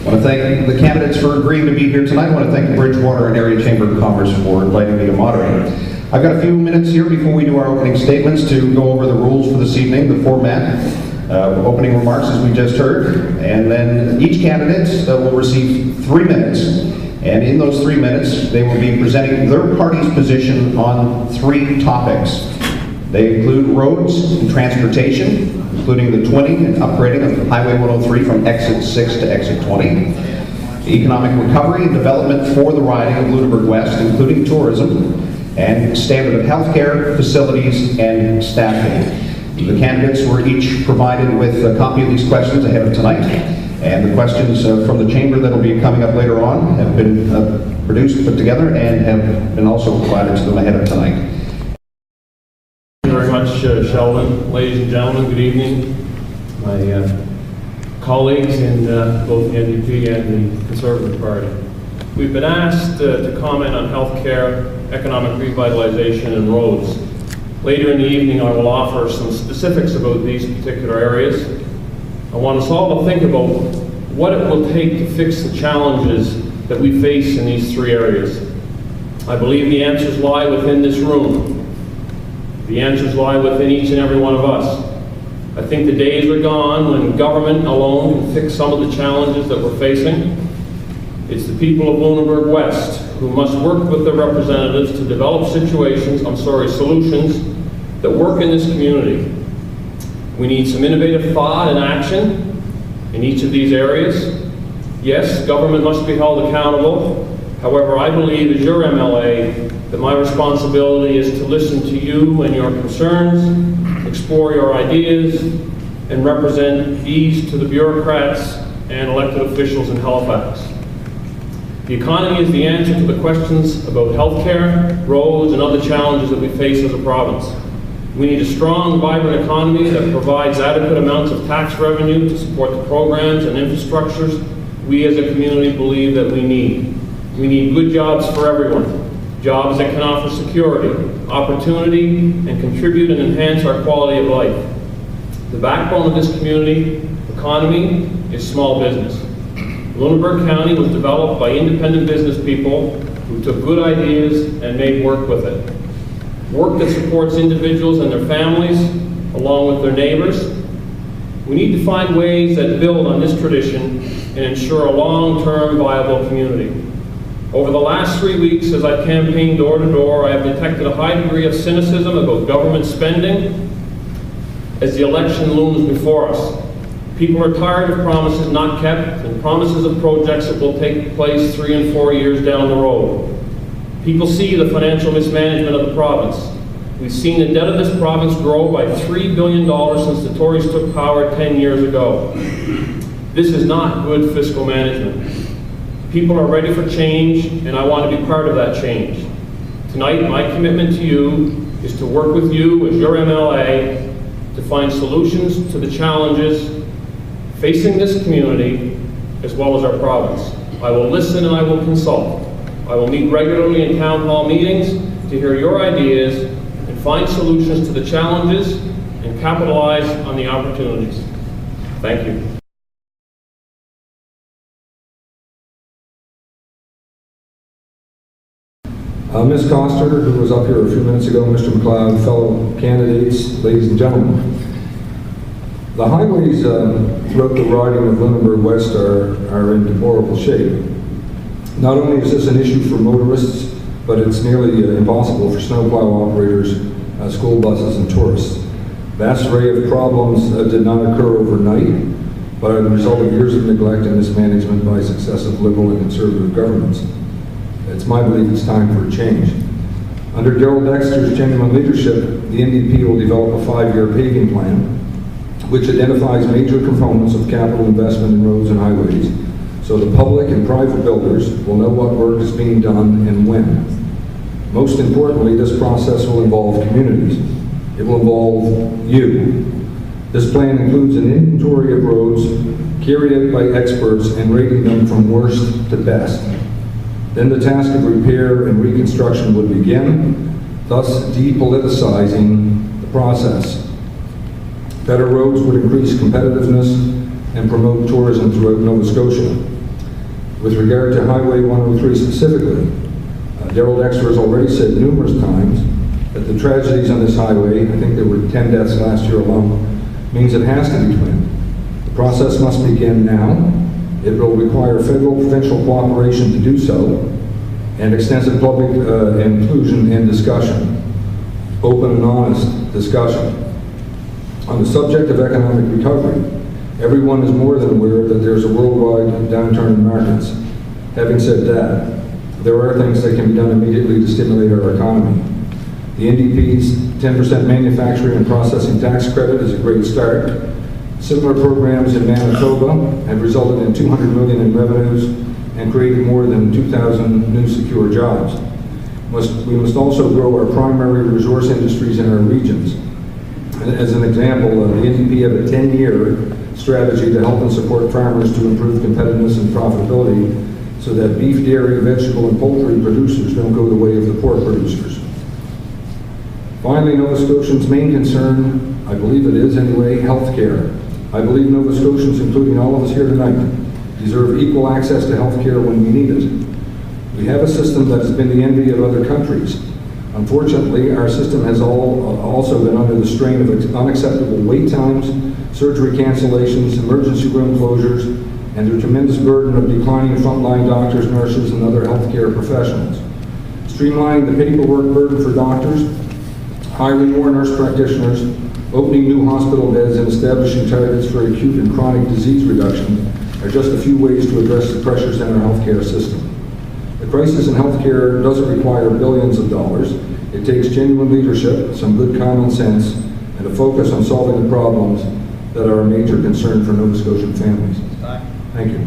I want to thank the candidates for agreeing to be here tonight. I want to thank the Bridgewater and Area Chamber of Commerce for inviting me to moderate. I've got a few minutes here before we do our opening statements to go over the rules for this evening, the format, opening remarks as we just heard, and then each candidate will receive 3 minutes, and in those 3 minutes they will be presenting their party's position on 3 topics. They include roads and transportation, including the twinning and upgrading of Highway 103 from exit 6 to exit 20, economic recovery and development for the riding of Lunenburg West, including tourism, and standard of healthcare, facilities, and staffing. The candidates were each provided with a copy of these questions ahead of tonight, and the questions from the chamber that will be coming up later on have been produced, put together, and have been also provided to them ahead of tonight. Thank you very much, Sheldon. Ladies and gentlemen, good evening. My colleagues in both the NDP and the Conservative Party. We've been asked to comment on healthcare, economic revitalization, and roads. Later in the evening, I will offer some specifics about these particular areas. I want us all to think about what it will take to fix the challenges that we face in these 3 areas. I believe the answers lie within this room. The answers lie within each and every one of us. I think the days are gone when government alone can fix some of the challenges that we're facing. It's the people of Lunenburg West who must work with their representatives to develop solutions that work in this community. We need some innovative thought and action in each of these areas. Yes, government must be held accountable. However, I believe as your MLA that my responsibility is to listen to you and your concerns, explore your ideas, and represent these to the bureaucrats and elected officials in Halifax. The economy is the answer to the questions about healthcare, roads, and other challenges that we face as a province. We need a strong, vibrant economy that provides adequate amounts of tax revenue to support the programs and infrastructures we as a community believe that we need. We need good jobs for everyone, jobs that can offer security, opportunity, and contribute and enhance our quality of life. The backbone of this community economy is small business. Lunenburg County was developed by independent business people who took good ideas and made work with it. Work that supports individuals and their families, along with their neighbors. We need to find ways that build on this tradition and ensure a long-term viable community. Over the last 3 weeks, as I've campaigned door to door, I have detected a high degree of cynicism about government spending as the election looms before us. People are tired of promises not kept and promises of projects that will take place 3 and 4 years down the road. People see the financial mismanagement of the province. We've seen the debt of this province grow by $3 billion since the Tories took power 10 years ago. This is not good fiscal management. People are ready for change, and I want to be part of that change. Tonight, my commitment to you is to work with you as your MLA to find solutions to the challenges facing this community as well as our province. I will listen and I will consult. I will meet regularly in town hall meetings to hear your ideas and find solutions to the challenges and capitalize on the opportunities. Thank you. Ms. Coster, who was up here a few minutes ago, Mr. McLeod, fellow candidates, ladies and gentlemen. The highways throughout the riding of Lunenburg West are in deplorable shape. Not only is this an issue for motorists, but it's nearly impossible for snowplow operators, school buses, and tourists. Vast array of problems did not occur overnight, but are the result of years of neglect and mismanagement by successive Liberal and Conservative governments. It's my belief it's time for a change. Under Darrell Dexter's genuine leadership, the NDP will develop a 5-year paving plan, which identifies major components of capital investment in roads and highways, so the public and private builders will know what work is being done and when. Most importantly, this process will involve communities. It will involve you. This plan includes an inventory of roads carried out by experts and rating them from worst to best. Then the task of repair and reconstruction would begin, thus depoliticizing the process. Better roads would increase competitiveness and promote tourism throughout Nova Scotia. With regard to Highway 103 specifically, Darrell Dexter has already said numerous times that the tragedies on this highway, I think there were 10 deaths last year alone, means it has to be twinned. The process must begin now. It will require federal provincial cooperation to do so, and extensive public inclusion and discussion, open and honest discussion. On the subject of economic recovery, everyone is more than aware that there's a worldwide downturn in markets. Having said that, there are things that can be done immediately to stimulate our economy. The NDP's 10% manufacturing and processing tax credit is a great start. Similar programs in Manitoba have resulted in $200 million in revenues and created more than 2,000 new secure jobs. We must also grow our primary resource industries in our regions. As an example, the NDP have a 10-year strategy to help and support farmers to improve competitiveness and profitability so that beef, dairy, vegetable, and poultry producers don't go the way of the pork producers. Finally, Nova Scotians' main concern, I believe it is anyway, health care. I believe Nova Scotians, including all of us here tonight, deserve equal access to health care when we need it. We have a system that has been the envy of other countries. Unfortunately, our system has also been under the strain of unacceptable wait times, surgery cancellations, emergency room closures, and the tremendous burden of declining frontline doctors, nurses, and other healthcare professionals. Streamlining the paperwork burden for doctors, hiring more nurse practitioners, opening new hospital beds, and establishing targets for acute and chronic disease reduction are just a few ways to address the pressures in our healthcare system. The crisis in healthcare doesn't require billions of dollars. It takes genuine leadership, some good common sense, and a focus on solving the problems that are a major concern for Nova Scotian families. Thank you.